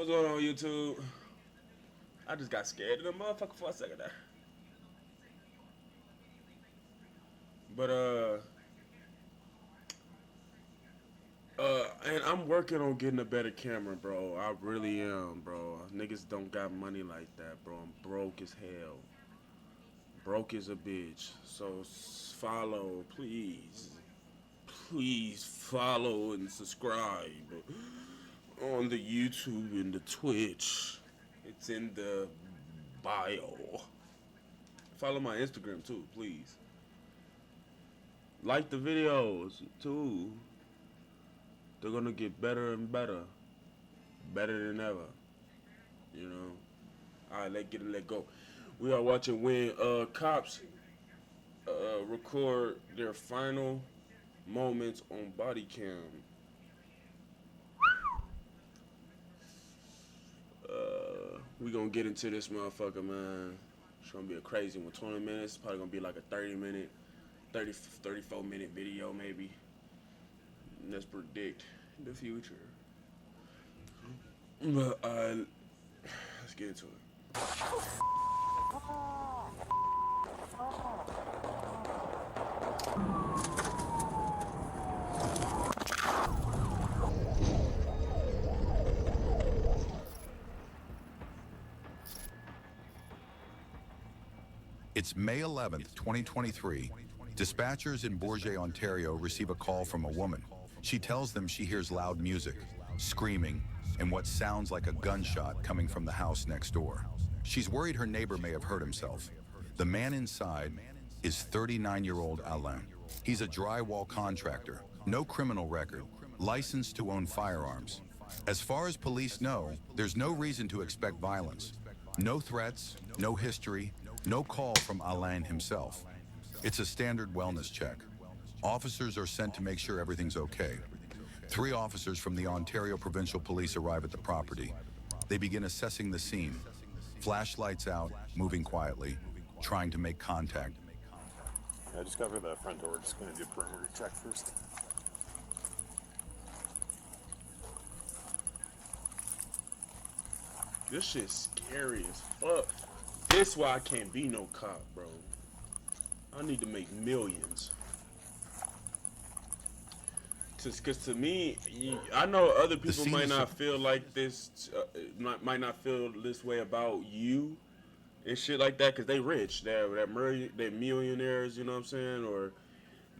What's going on, YouTube? I just got scared of the motherfucker for a second there. But and I'm working on getting a better camera, bro. I really am, bro. Niggas don't got money like that, bro. I'm broke as hell. Broke as a bitch. So follow, please. Please follow and subscribe on the YouTube and the Twitch. It's in the bio. Follow my Instagram too, please. Like the videos too. They're gonna get better and better. Better than ever. You know? Alright, let go. We are watching when cops record their final moments on Bodycam. We gonna get into this motherfucker, man. It's gonna be a crazy one. 20 minutes. Probably gonna be like a 34-minute video, maybe. And let's predict the future. But let's get into it. It's May 11th, 2023. Dispatchers in Bourget, Ontario receive a call from a woman. She tells them she hears loud music, screaming, and what sounds like a gunshot coming from the house next door. She's worried her neighbor may have hurt himself. The man inside is 39-year-old Alain. He's a drywall contractor, no criminal record, licensed to own firearms. As far as police know, there's no reason to expect violence. No threats, no history, no call from Alain himself. It's a standard wellness check. Officers are sent to make sure everything's okay. 3 officers from the Ontario Provincial Police arrive at the property. They begin assessing the scene. Flashlights out, moving quietly, trying to make contact. I just got rid of that front door. Just going to do a perimeter check first. This shit's scary as fuck. This why I can't be no cop, bro. I need to make millions. Because to me, I know other people might not feel like this, might not feel this way about you and shit like that, because they rich. They're millionaires, you know what I'm saying? Or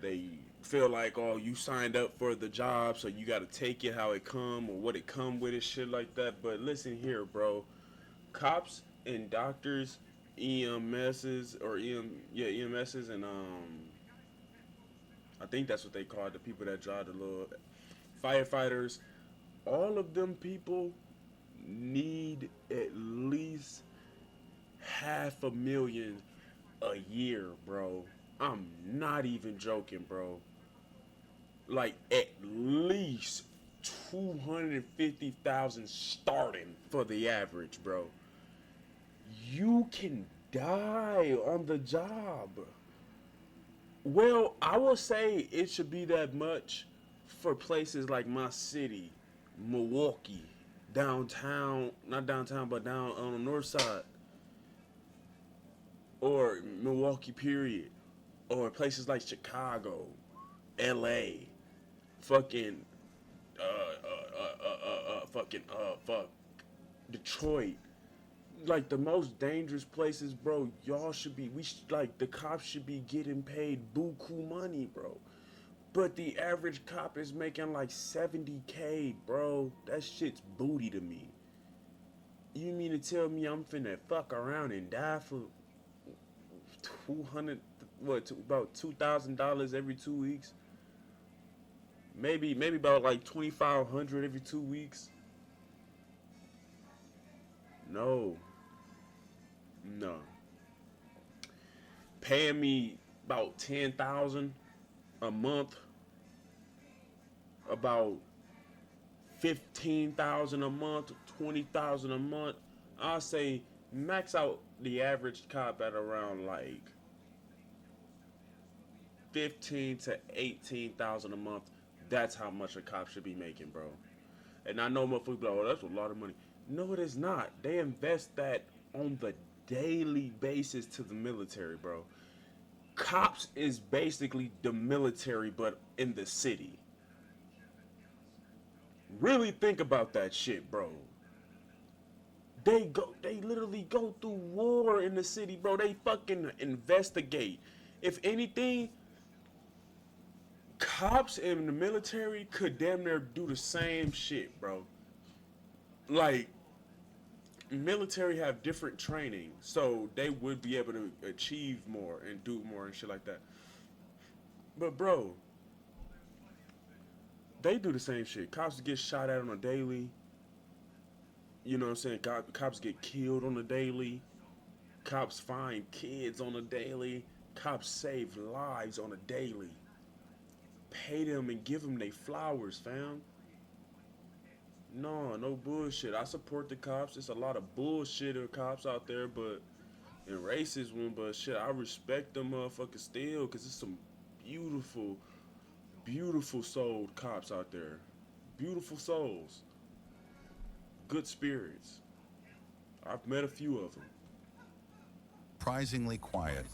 they feel like, oh, you signed up for the job, so you got to take it how it come or what it come with and shit like that. But listen here, bro. Cops and doctors, EMSs, and I think that's what they call it, the people that drive the little firefighters. All of them people need at least $500,000 a year, bro. I'm not even joking, bro. Like at least 250,000 starting for the average, bro. You can die on the job. Well, I will say it should be that much for places like my city, Milwaukee, downtown, not downtown, but down on the north side, or Milwaukee, period, or places like Chicago, LA, fucking, Detroit. Like the most dangerous places, bro. Y'all should be, like the cops should be getting paid buku money, bro. But the average cop is making like 70K, bro. That shit's booty to me. You mean to tell me I'm finna fuck around and die for about $2,000 every 2 weeks? Maybe about like $2,500 every 2 weeks. No. Paying me about $10,000 a month, about $15,000 a month, $20,000 a month. I'll say max out the average cop at around like $15,000 to $18,000 a month. That's how much a cop should be making, bro. And I know motherfuckers be like, oh, that's a lot of money. No, it is not. They invest that on the daily basis to the military, bro. Cops is basically the military, but in the city. Really think about that shit, bro. They literally go through war in the city, bro. They fucking investigate. If anything, cops in the military could damn near do the same shit, bro. Like, military have different training, so they would be able to achieve more and do more and shit like that. But bro, they do the same shit. Cops get shot at on a daily. You know what I'm saying? Cops get killed on a daily. Cops find kids on a daily. Cops save lives on a daily. Pay them and give them their flowers, fam. No bullshit. I support the cops. There's a lot of bullshitter cops out there, but and racist one, but shit, I respect them motherfuckers still, cause there's some beautiful, beautiful souled cops out there. Beautiful souls. Good spirits. I've met a few of them. Surprisingly quiet.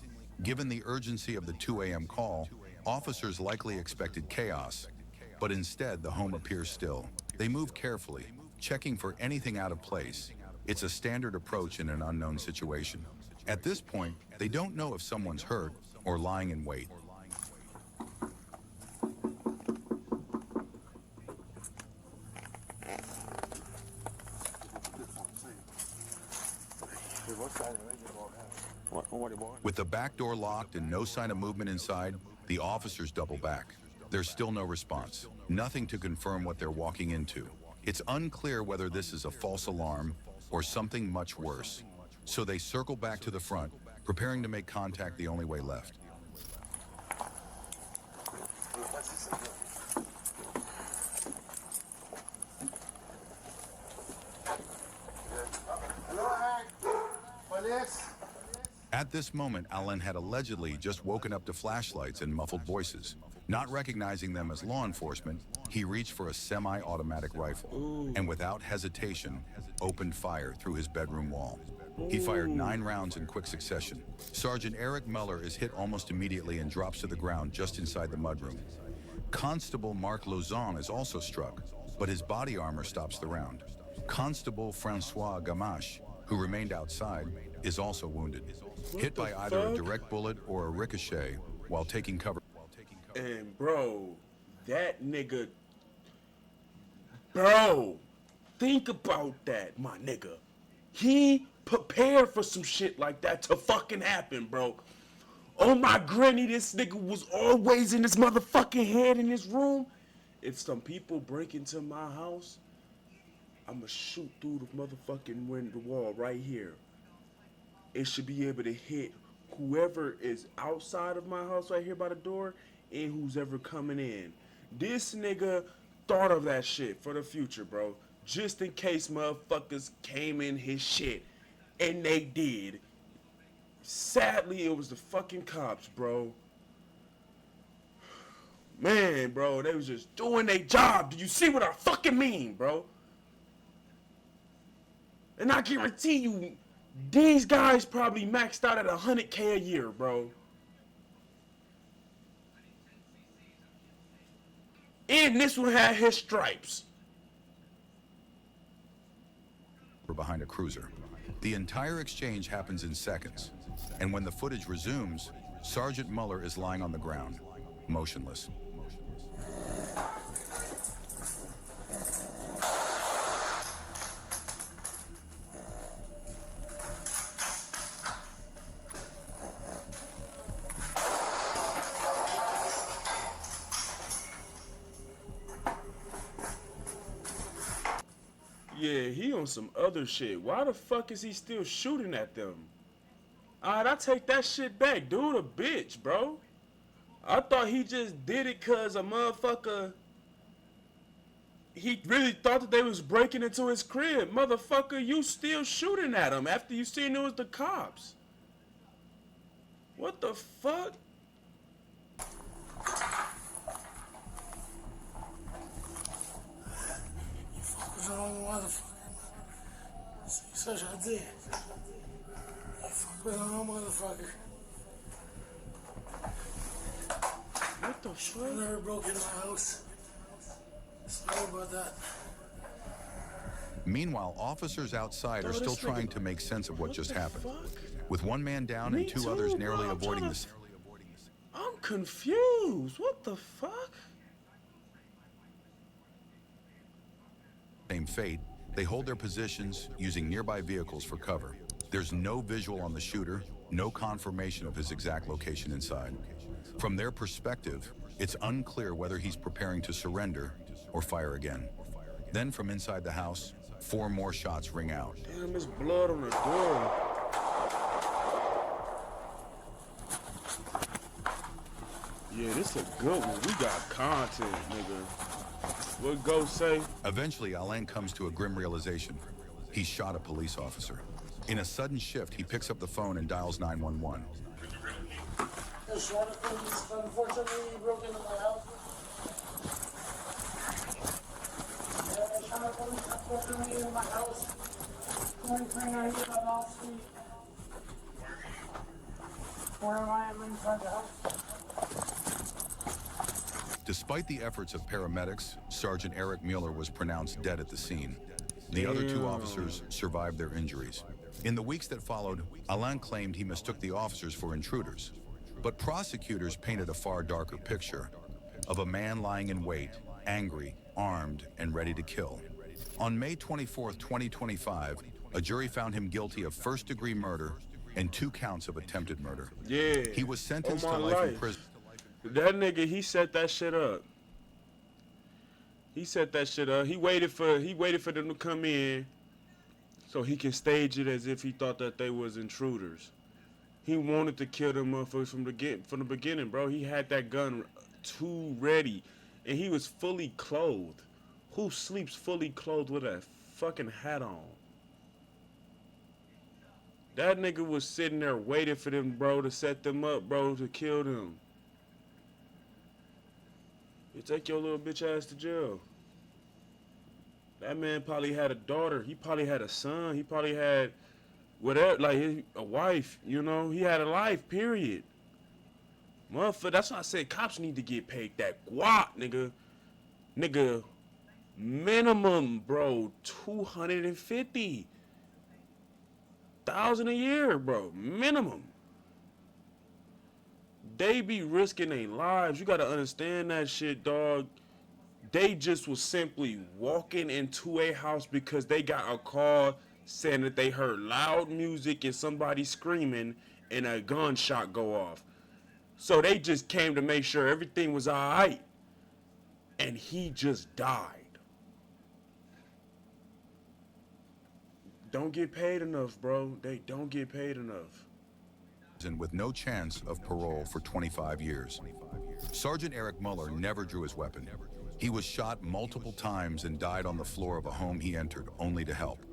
Given the urgency of the 2 a.m. call, officers likely expected chaos, but instead the home appears still. They move carefully, checking for anything out of place. It's a standard approach in an unknown situation. At this point, they don't know if someone's hurt or lying in wait. With the back door locked and no sign of movement inside, the officers double back. There's still no response, nothing to confirm what they're walking into. It's unclear whether this is a false alarm or something much worse. So they circle back to the front, preparing to make contact the only way left. At this moment, Alan had allegedly just woken up to flashlights and muffled voices. Not recognizing them as law enforcement, he reached for a semi-automatic rifle and without hesitation, opened fire through his bedroom wall. He fired 9 rounds in quick succession. Sergeant Eric Muller is hit almost immediately and drops to the ground just inside the mudroom. Constable Marc Lauzon is also struck, but his body armor stops the round. Constable Francois Gamache, who remained outside, is also wounded, hit by either a direct bullet or a ricochet while taking cover. And bro, that nigga, bro, think about that, my nigga. He prepared for some shit like that to fucking happen, bro. Oh my granny, this nigga was always in his motherfucking head in his room. If some people break into my house, I'ma shoot through the motherfucking window wall right here. It should be able to hit whoever is outside of my house right here by the door and who's ever coming in. This nigga thought of that shit for the future, bro. Just in case motherfuckers came in his shit. And they did. Sadly, it was the fucking cops, bro. Man, bro, they was just doing their job. Do you see what I fucking mean, bro? And I guarantee you, these guys probably maxed out at $100K a year, bro. And this one had his stripes. Behind a cruiser. The entire exchange happens in seconds, and when the footage resumes, Sergeant Muller is lying on the ground, motionless. Yeah, he on some other shit. Why the fuck is he still shooting at them? Alright, I take that shit back. Dude a bitch, bro. I thought he just did it cause a motherfucker... He really thought that they was breaking into his crib. Motherfucker, you still shooting at him after you seen it was the cops. What the fuck? Focus on the motherfucker. Ça, je dis. Fuck with no motherfucker. What the fuck? I never broke into my house. Sorry about that. Meanwhile, officers outside are still trying to make sense of what just happened. Fuck? With one man down Me and two too, others bro. narrowly I'm avoiding trying the I'm confused. What the fuck? same fate, they hold their positions using nearby vehicles for cover. There's no visual on the shooter, no confirmation of his exact location inside. From their perspective, it's unclear whether he's preparing to surrender or fire again. Then from inside the house, 4 more shots ring out. Damn, there's blood on the door. Yeah, this a good one. We got content, nigga. What Ghost say? Eventually, Alain comes to a grim realization. He shot a police officer. In a sudden shift, he picks up the phone and dials 911. Just one of things, unfortunately, he broke into my house. I shot a police unfortunately in my house. 2390 Wall Street. Where am I? I'm inside the house. Despite the efforts of paramedics, Sergeant Eric Mueller was pronounced dead at the scene. The other 2 officers survived their injuries. In the weeks that followed, Alain claimed he mistook the officers for intruders. But prosecutors painted a far darker picture of a man lying in wait, angry, armed, and ready to kill. On May 24, 2025, a jury found him guilty of first-degree murder and 2 counts of attempted murder. Yeah. He was sentenced On to my life in life. prison. That nigga, he set that shit up. He set that shit up. He waited for them to come in so he can stage it as if he thought that they was intruders. He wanted to kill them motherfuckers from the beginning, bro. He had that gun too ready, and he was fully clothed. Who sleeps fully clothed with a fucking hat on? That nigga was sitting there waiting for them, bro, to set them up, bro, to kill them. You take your little bitch ass to jail. That man probably had a daughter. He probably had a son. He probably had whatever, like a wife, you know? He had a life, period. Motherfucker, that's why I said cops need to get paid that guap, nigga. Nigga, minimum, bro, $250,000 a year, bro. Minimum. They be risking their lives. You gotta understand that shit, dog. They just was simply walking into a house because they got a call saying that they heard loud music and somebody screaming and a gunshot go off. So they just came to make sure everything was alright. And he just died. Don't get paid enough, bro. They don't get paid enough. With no chance of parole for 25 years. Sergeant Eric Mueller never drew his weapon. He was shot multiple times and died on the floor of a home he entered only to help.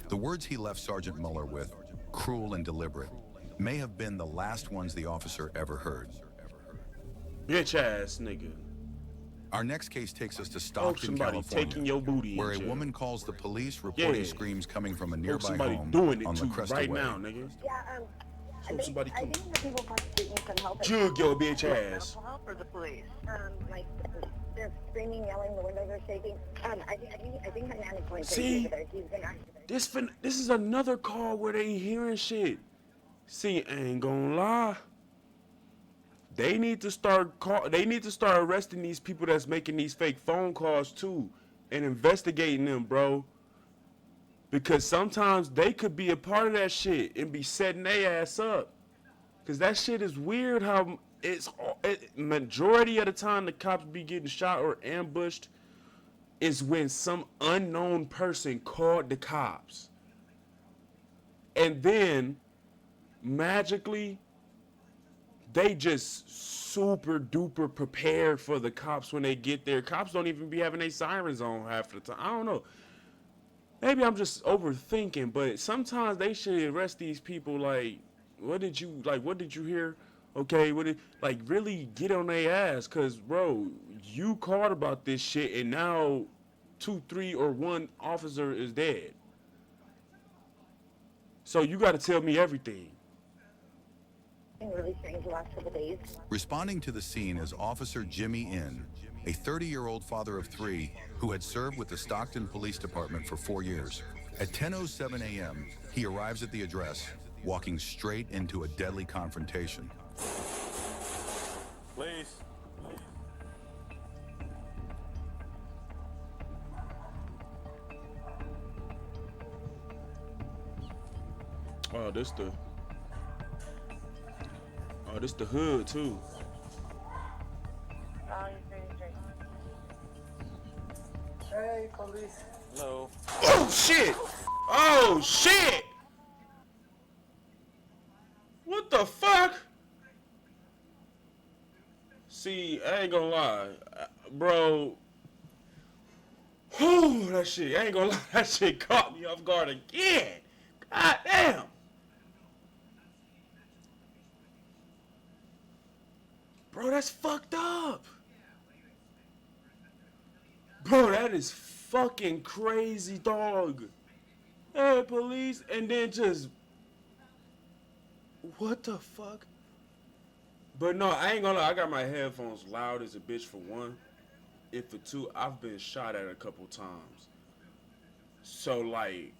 The words he left Sergeant Mueller with, cruel and deliberate, may have been the last ones the officer ever heard. Bitch ass nigga. Our next case takes us to Stockton, somebody California, taking your booty where a in jail. woman calls the police reporting Yeah. screams coming from a nearby Somebody home doing it on too La Cresta right Way. now, nigga. Yeah, I think, somebody I think the people prosecuting can help us. Jug your bitch ass. For the police. Like, they're screaming, yelling, the windows are shaking. I think the man is going See? crazy over there. He's been activated. This is another call where they hearing shit. See, I ain't gonna lie. They need to start arresting these people that's making these fake phone calls too and investigating them, bro. Because sometimes they could be a part of that shit and be setting their ass up. Cause that shit is weird how majority of the time the cops be getting shot or ambushed is when some unknown person called the cops. And then magically they just super duper prepared for the cops when they get there. Cops don't even be having their sirens on half the time. I don't know. Maybe I'm just overthinking, but sometimes they should arrest these people like, what did you hear? Okay, really get on their ass, cause bro, you called about this shit and now 2, 3, or 1 officer is dead. So you got to tell me everything. Really strange the last couple days. Responding to the scene is Officer Jimmy Inn, a 30-year-old father of 3 who had served with the Stockton Police Department for 4 years. At 10:07 a.m., he arrives at the address, walking straight into a deadly confrontation. Please. Oh, this the hood too. Hey, police. Hello. Oh shit! Oh shit! What the fuck? See, I ain't gonna lie, bro. Whew, that shit, I ain't gonna lie, that shit caught me off guard again. God damn. Bro, that's fucked up. Bro, that is fucking crazy, dog. Hey, police, and then just... What the fuck? But no, I ain't gonna lie, I got my headphones loud as a bitch for one. And for two, I've been shot at a couple times. So like,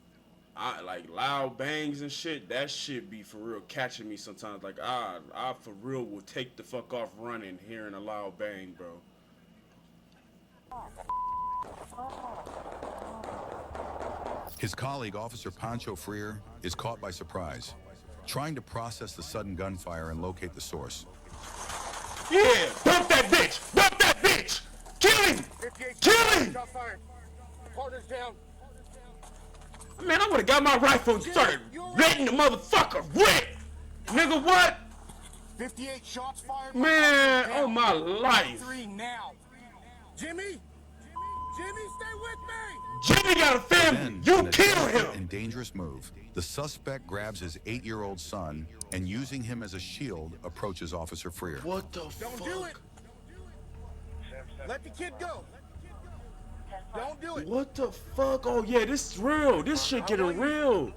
I like loud bangs and shit, that shit be for real catching me sometimes. Like I for real will take the fuck off running hearing a loud bang, bro. His colleague, Officer Pancho Freer, is caught by surprise, trying to process the sudden gunfire and locate the source. Yeah, bump that bitch! Bump that bitch! Kill him! Kill him! Partner's down. Man, I would've got my rifle and started letting the motherfucker rip! Nigga, what? 58 shots fired. Man, oh my life. 3 now. Jimmy, stay with me. Jimmy got a family. Then, You in a kill desperate him. and dangerous move, the suspect grabs his 8-year-old son and, using him as a shield, approaches Officer Freer. What the Don't fuck? do it. Let the kid go. Don't do it. What the fuck? Oh yeah, this is real. This shit getting real.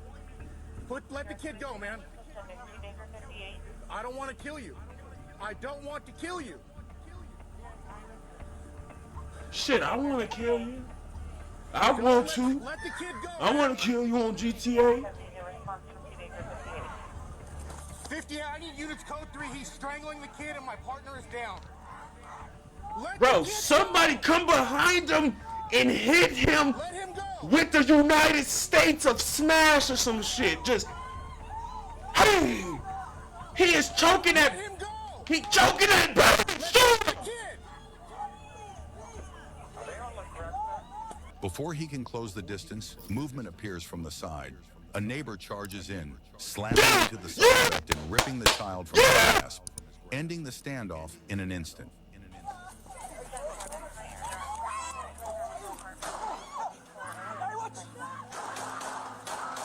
Let the kid go, man. I don't want to kill you. I don't want to kill you. Shit, I want to kill you. I want to. Let the kid go. I want to kill you on GTA. 50, I need units code 3. He's strangling the kid and my partner is down. Let Bro, the kid somebody come behind him and hit him go. Let him go. with the United States of Smash or some shit. Just, hey, he is choking Let that. him go. He choking that baby. Shoot him. Kid. Before he can close the distance, movement appears from the side. A neighbor charges in, slamming into the suspect and ripping the child from his grasp, ending the standoff in an instant.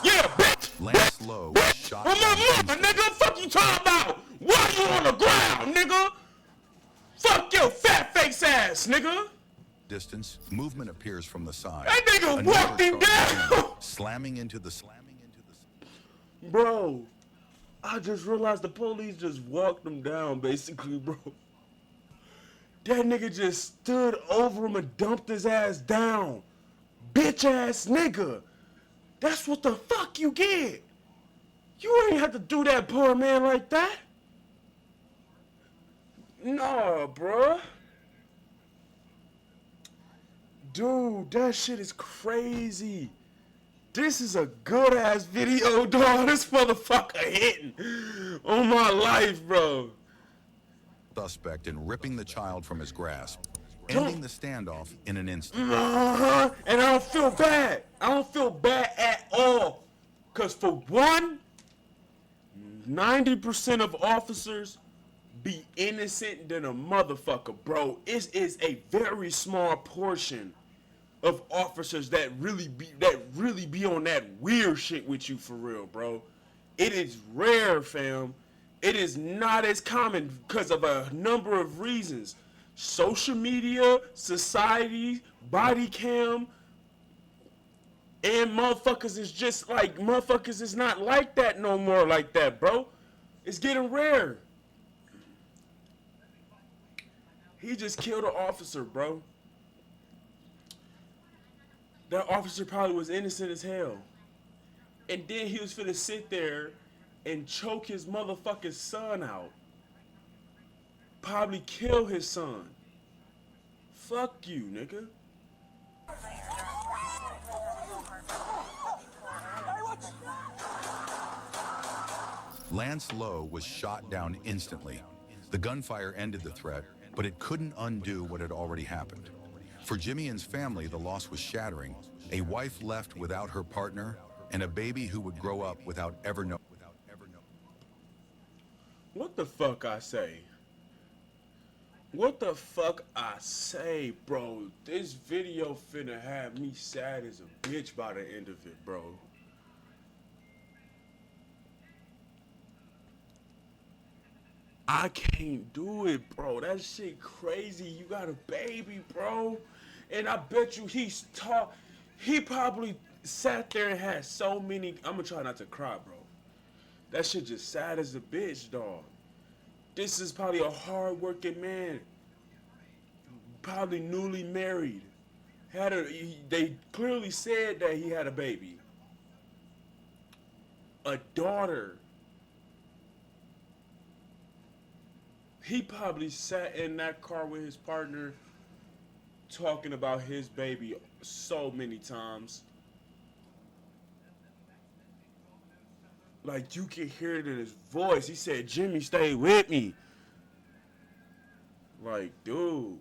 Yeah, bitch. Lance Lowe was shot On my down mama, nigga. Fuck you talking about? Why you on the ground, nigga? Fuck your fat face ass, nigga. distance, movement appears from the side. That nigga A walked neighbor him charges down. in, slamming into the. Bro, I just realized the police just walked him down, basically, bro. That nigga just stood over him and dumped his ass down. Bitch ass nigga. That's what the fuck you get. You ain't have to do that poor man like that. Nah, bruh. Dude, that shit is crazy. This is a good ass video, dog. This motherfucker hitting on my life, bro. Suspect and ripping the child from his grasp, ending the standoff in an instant. And I don't feel bad. I don't feel bad at all. Cause for one, 90% of officers be innocent than a motherfucker, bro. It is a very small portion of officers that really be on that weird shit with you for real, bro. It is rare, fam. It is not as common because of a number of reasons. Social media, society, body cam, And motherfuckers is just like, motherfuckers is not like that no more like that, bro. It's getting rare. He just killed an officer, bro. That officer probably was innocent as hell. And then he was finna sit there and choke his motherfucking son out. Probably kill his son. Fuck you, nigga. Lance Lowe was shot down instantly. The gunfire ended the threat, but it couldn't undo what had already happened. For Jimmy and's family, the loss was shattering. A wife left without her partner, and a baby who would grow up without ever knowing. What the fuck I say? What the fuck I say, bro? This video finna have me sad as a bitch by the end of it, bro. I can't do it, bro. That shit crazy. You got a baby, bro. And I bet you he probably sat there and had so many. I'm gonna try not to cry, bro. That shit just sad as a bitch, dog. This is probably a hard-working man. Probably newly married. They clearly said that he had a baby. A daughter. He probably sat in that car with his partner talking about his baby so many times. Like, you can hear it in his voice. He said, "Jimmy, stay with me." Like, dude.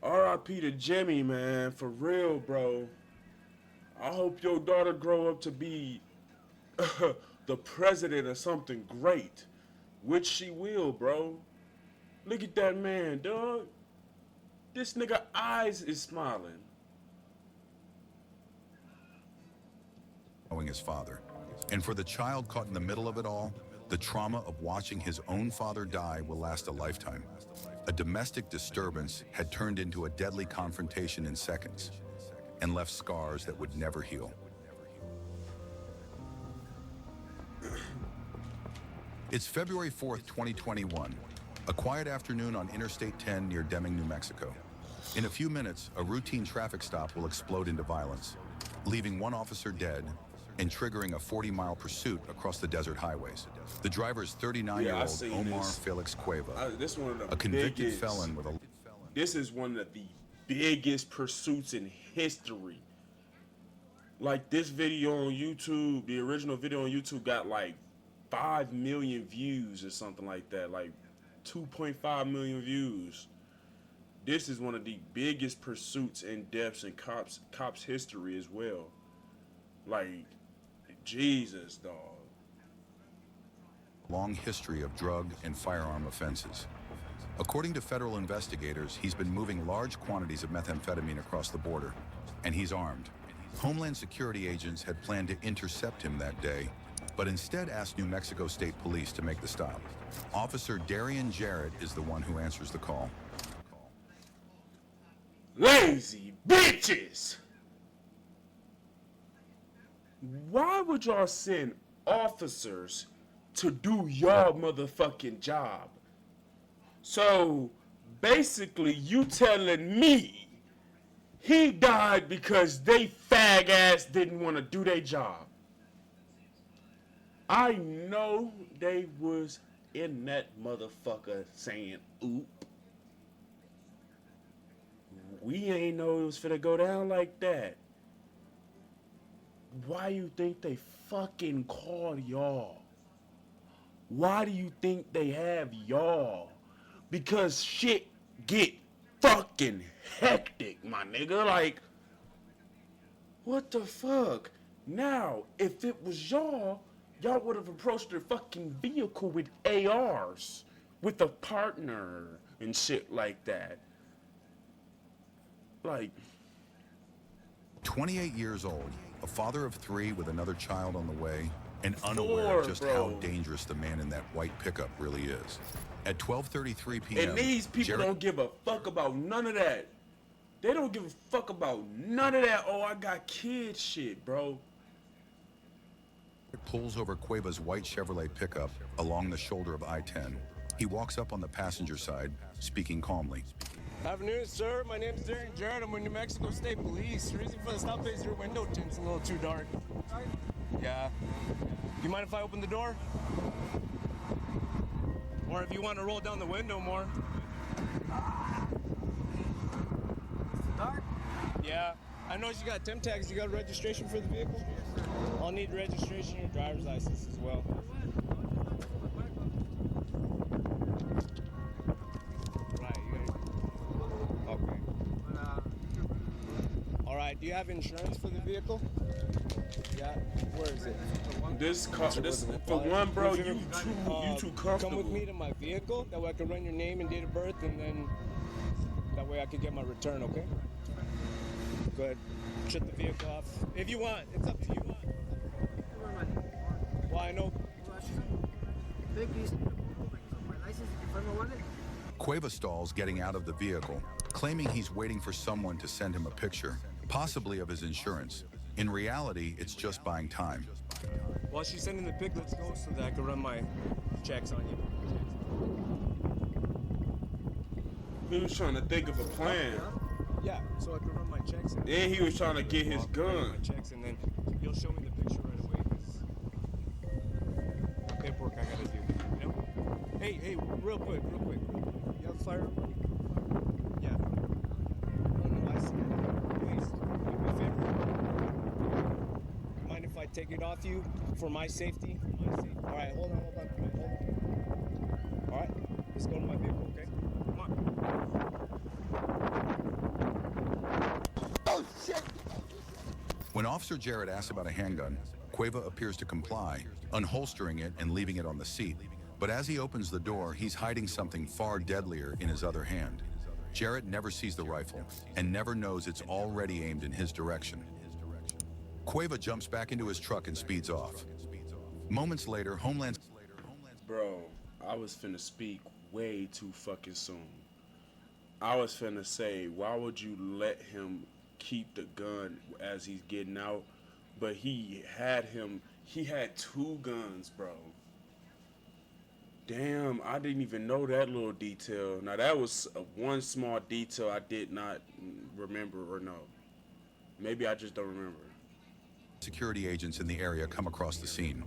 R.I.P. to Jimmy, man. For real, bro. I hope your daughter grow up to be the president of something great. Which she will, bro. Look at that man, dog. This nigga eyes is smiling. Knowing his father. And for the child caught in the middle of it all, the trauma of watching his own father die will last a lifetime. A domestic disturbance had turned into a deadly confrontation in seconds and left scars that would never heal. It's February 4th, 2021, a quiet afternoon on Interstate 10 near Deming, New Mexico. In a few minutes, a routine traffic stop will explode into violence, leaving one officer dead and triggering a 40-mile pursuit across the desert highways. The driver is 39-year-old Omar Felix Cueva, a convicted felon with a... This is one of the biggest pursuits in history. Like, this video on YouTube, the original video on YouTube got like 5 million views or something like that, like 2.5 million views. This is one of the biggest pursuits and deaths in cops history as well. Like, Jesus, dog. Long history of drug and firearm offenses. According to federal investigators, he's been moving large quantities of methamphetamine across the border, and he's armed. Homeland Security agents had planned to intercept him that day, but instead asked New Mexico State Police to make the stop. Officer Darian Jarrett is the one who answers the call. Lazy bitches! Why would y'all send officers to do y'all motherfucking job? So, basically, you telling me he died because they fag ass didn't want to do their job. I know they was in that motherfucker saying, oop. We ain't know it was finna go down like that. Why you think they fucking called y'all? Why do you think they have y'all? Because shit get fucking hectic, my nigga. Like, what the fuck? Now, if it was y'all would have approached their fucking vehicle with ARs, with a partner and shit like that. Like, 28 years old, a father of 3 with another child on the way, and unaware of just how dangerous the man in that white pickup really is. At 12:33 p.m., and these people don't give a fuck about none of that. They don't give a fuck about none of that. Oh, I got kids shit, bro. Pulls over Cueva's white Chevrolet pickup along the shoulder of I-10. He walks up on the passenger side, speaking calmly. Afternoon, sir. My name is Darren Jarrett. I'm with New Mexico State Police. The reason for the stop is your window tint's a little too dark. Yeah. Do you mind if I open the door? Or if you want to roll down the window more. Dark? Yeah. I know you got temp tags. You got registration for the vehicle? I'll need registration and your driver's license as well. Right, you guys. Okay. All right. Do you have insurance for the vehicle? Yeah. Where is it? This for one, bro. You too comfortable. Come with me to my vehicle. That way I can run your name and date of birth, and then that way I can get my return. Okay. Go ahead. Shut the vehicle off. If you want, it's up to you. Well, I know. Cueva stalls getting out of the vehicle, claiming he's waiting for someone to send him a picture, possibly of his insurance. In reality, it's just buying time. While she's sending the pic, let's go so that I can run my checks on you. He was trying to think of a plan. Yeah, so I can run my checks. And then he was trying to get his gun. My checks, and then you'll show me the picture right away. Paperwork I gotta do. You know? Hey, real quick. You have fire? Yeah. No, I see it. Please, do me a favor. Mind if I take it off you for my safety? All right, hold on. All right, let's go to my vehicle, okay? Come on. Oh, shit! When Officer Jarrett asks about a handgun, Cueva appears to comply, unholstering it and leaving it on the seat. But as he opens the door, he's hiding something far deadlier in his other hand. Jarrett never sees the rifle and never knows it's already aimed in his direction. Cueva jumps back into his truck and speeds off. Moments later, Homeland... Bro, I was finna speak way too fucking soon. I was finna say, why would you let him keep the gun as he's getting out? But he had two guns, bro. Damn, I didn't even know that little detail. Now, that was one small detail I did not remember or know. Maybe I just don't remember. Security agents in the area come across the scene,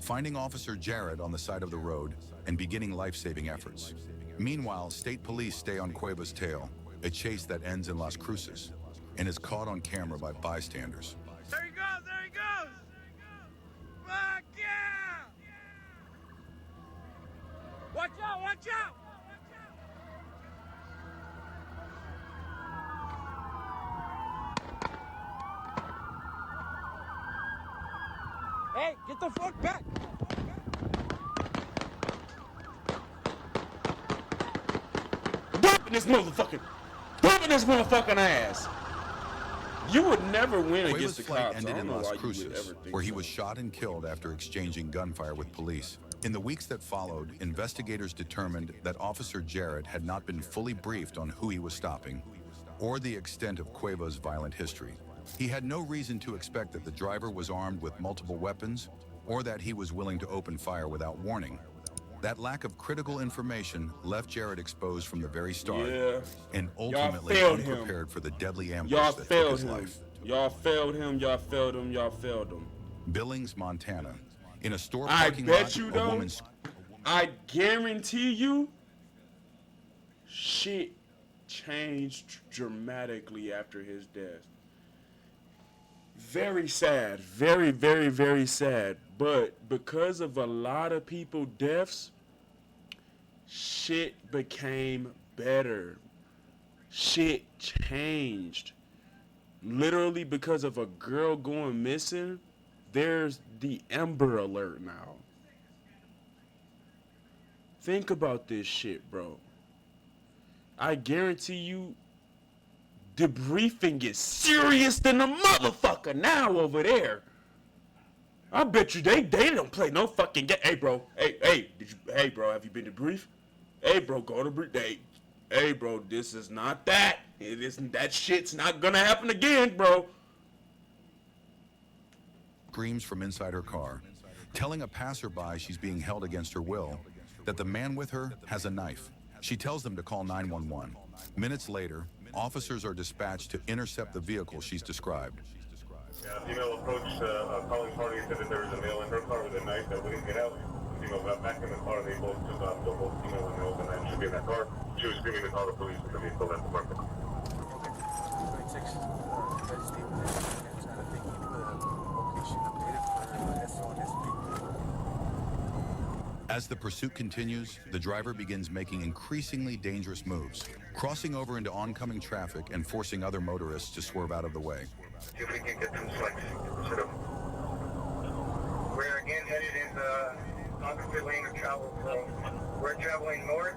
finding Officer Jarrett on the side of the road and beginning life-saving efforts. Meanwhile, state police stay on Cueva's tail, a chase that ends in Las Cruces and is caught on camera by bystanders. There he goes! Fuck yeah! Watch out! Hey, get the fuck back! Whooping this motherfucking ass! You would never win against the flight cops. ended in Las Cruces, Cruces, where he was shot and killed after exchanging gunfire with police. In the weeks that followed, investigators determined that Officer Jarrett had not been fully briefed on who he was stopping or the extent of Cueva's violent history. He had no reason to expect that the driver was armed with multiple weapons or that he was willing to open fire without warning. That lack of critical information left Jarrett exposed from the very start and ultimately unprepared for the deadly ambush that took his life. Y'all failed him. Billings, Montana. In a store I parking bet lot, you a though, woman... I guarantee you, shit changed dramatically after his death. Very sad. Very, very, very sad. But because of a lot of people's deaths, shit became better. Shit changed. Literally because of a girl going missing, there's the Amber Alert now. Think about this shit, bro. I guarantee you, debriefing is serious than a motherfucker now over there. I bet you they don't play no fucking game. Hey, bro. Hey, bro, have you been debriefed? Hey, bro, go to brief. Hey, bro, this is not that. It isn't, that shit's not gonna happen again, bro. Screams from inside her car, telling a passerby she's being held against her will, that the man with her has a knife. She tells them to call 911. Minutes later, officers are dispatched to intercept the vehicle she's described. Yeah, female approached a calling party and said that there was a male in her car with a knife that wouldn't get out. Female got back in the car and they both took off. So both female and male, and then should be in that car. She was screaming to call the police and the vehicle left the parking lot. As the pursuit continues, the driver begins making increasingly dangerous moves, crossing over into oncoming traffic and forcing other motorists to swerve out of the way. See if we can get some flex. We're again headed in the opposite lane of travel, so we're traveling north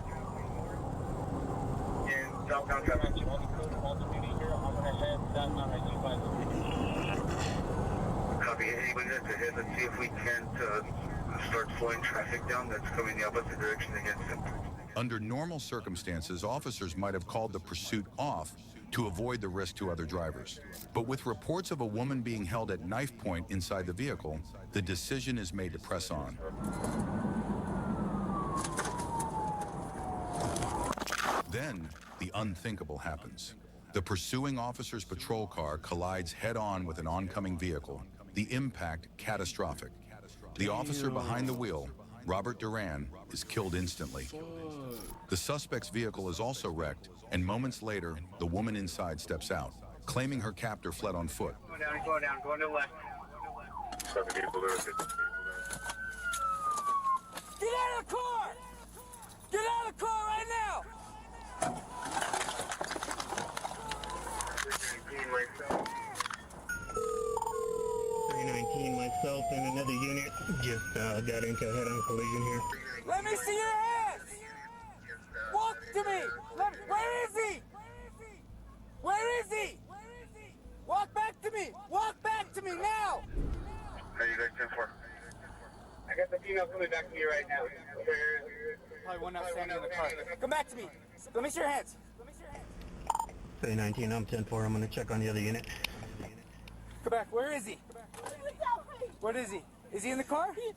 in southbound traffic. I'm gonna head southbound at 250. Copy. Anybody that's ahead, let's see if we can start slowing traffic down that's coming the opposite direction against them. Under normal circumstances, officers might have called the pursuit off to avoid the risk to other drivers. But with reports of a woman being held at knife point inside the vehicle, the decision is made to press on. Then, the unthinkable happens. The pursuing officer's patrol car collides head-on with an oncoming vehicle, the impact catastrophic. The officer behind the wheel, Robert Duran, is killed instantly. The suspect's vehicle is also wrecked, and moments later, the woman inside steps out, claiming her captor fled on foot. Go down, go to the left. Get out of the car! Get out of the car right now! 319, myself and another unit just got into a head-on collision here. Let me see your hands! Walk to me! Where is he? Where is he? Walk back to me! Walk back to me now! How you guys doing for? I got the female coming back to me right now. Probably one outstanding in the car. Come back to me. Let me see your hands. 319, I'm 10-4. I'm going to check on the other unit. Come back. Where is he? What is he? Is he in the car? No, he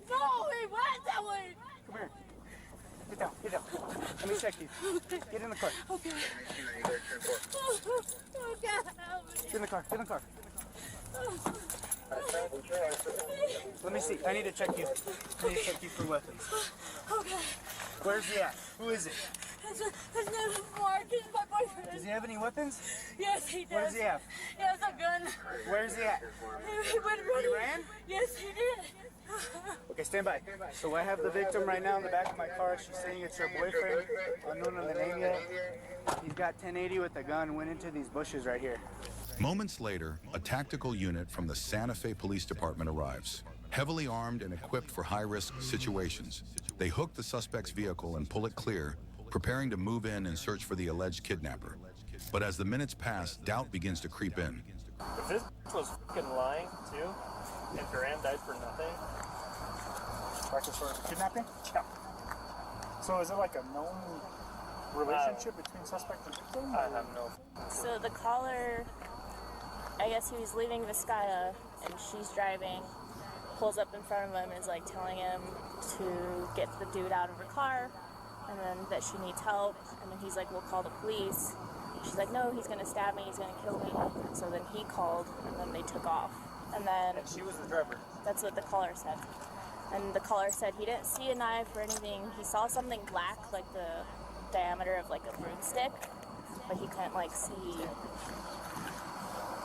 went that way. Come here. Get down. Get down. Let me check you. Get in the car. Okay. Get in the car. Get in the car. Let me see. I need to check you. I need to check you for weapons. Okay. Where's he at? Who is it? His name is Mark. He's my boyfriend. Does he have any weapons? Yes, he does. What does he have? He has a gun. Where's he at? He went running. He ran? Yes, he did. Okay, stand by. So I have the victim right now in the back of my car. She's saying it's her boyfriend. Unknown on the name yet. He's got 1080 with a gun. Went into these bushes right here. Moments later, a tactical unit from the Santa Fe Police Department arrives. Heavily armed and equipped for high-risk situations, they hook the suspect's vehicle and pull it clear, preparing to move in and search for the alleged kidnapper. But as the minutes pass, doubt begins to creep in. If this was fucking lying, too, and Duran died for nothing. Practice for kidnapping? Yeah. So is it like a known relationship between suspect and victim? I have no. So the caller, I guess he was leaving Vizcaya, and she's driving, pulls up in front of him and is like telling him to get the dude out of her car, and then that she needs help, and then he's like, we'll call the police. She's like, no, he's gonna stab me, he's gonna kill me. So then he called, and then they took off. And then... And she was the driver? That's what the caller said. And the caller said he didn't see a knife or anything. He saw something black, like the diameter of like a broomstick, but he couldn't like see.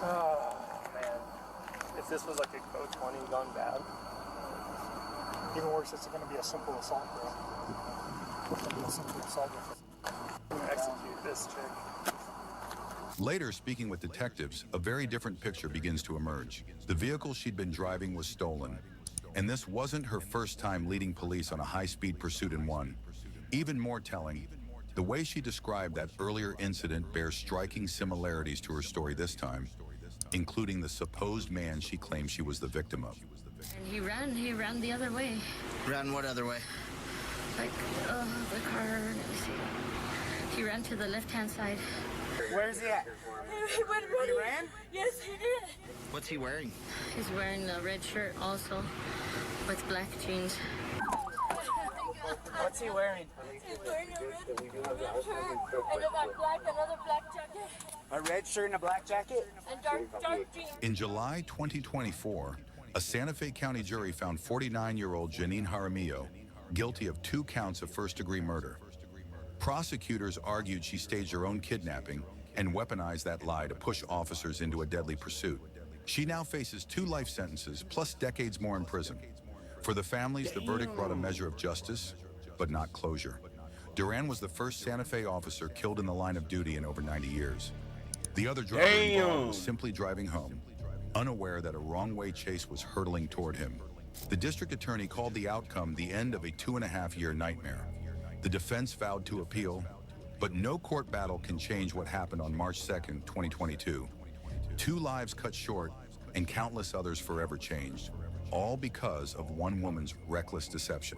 Oh, man. If this was like a code 20 gone bad. Even worse, it's going to be a simple assault, bro. It's going to be a simple assault. Execute this chick. Later, speaking with detectives, a very different picture begins to emerge. The vehicle she'd been driving was stolen. And this wasn't her first time leading police on a high-speed pursuit in one. Even more telling, the way she described that earlier incident bears striking similarities to her story this time, including the supposed man she claimed she was the victim of. And he ran the other way. Ran what other way? Like, the car, let me see. He ran to the left-hand side. Where's he at? He went running. He ran? Yes, he did. What's he wearing? He's wearing a red shirt also, with black jeans. What's he wearing? He's wearing a red shirt and another black jacket. A red shirt and a black jacket? And dark jeans. In July 2024, a Santa Fe County jury found 49-year-old Janine Jaramillo guilty of 2 counts of first-degree murder. Prosecutors argued she staged her own kidnapping and weaponized that lie to push officers into a deadly pursuit. She now faces 2 life sentences plus decades more in prison. For the families, the verdict brought a measure of justice, but not closure. Duran was the first Santa Fe officer killed in the line of duty in over 90 years. The other driver involved was simply driving home, unaware that a wrong-way chase was hurtling toward him. The district attorney called the outcome the end of a 2.5-year nightmare. The defense vowed to appeal, but no court battle can change what happened on March 2nd, 2022. 2 lives cut short and countless others forever changed, all because of one woman's reckless deception.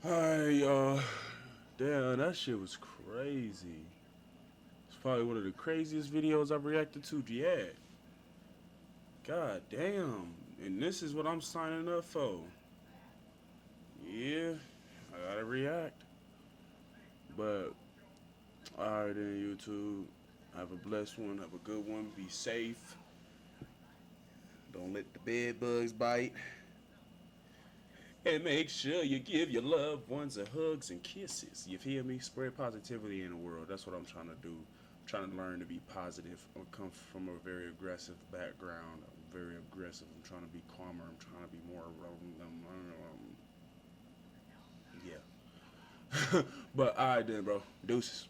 Alright, y'all. Damn, that shit was crazy. It's probably one of the craziest videos I've reacted to yet. God damn. And this is what I'm signing up for. Yeah, I gotta react. But, alright then, YouTube. Have a blessed one. Have a good one. Be safe. Don't let the bed bugs bite. And make sure you give your loved ones a hugs and kisses. You feel me? Spread positivity in the world. That's what I'm trying to do. I'm trying to learn to be positive. I come from a very aggressive background. I'm very aggressive. I'm trying to be calmer. I'm trying to be more yeah. But alright then, bro. Deuces.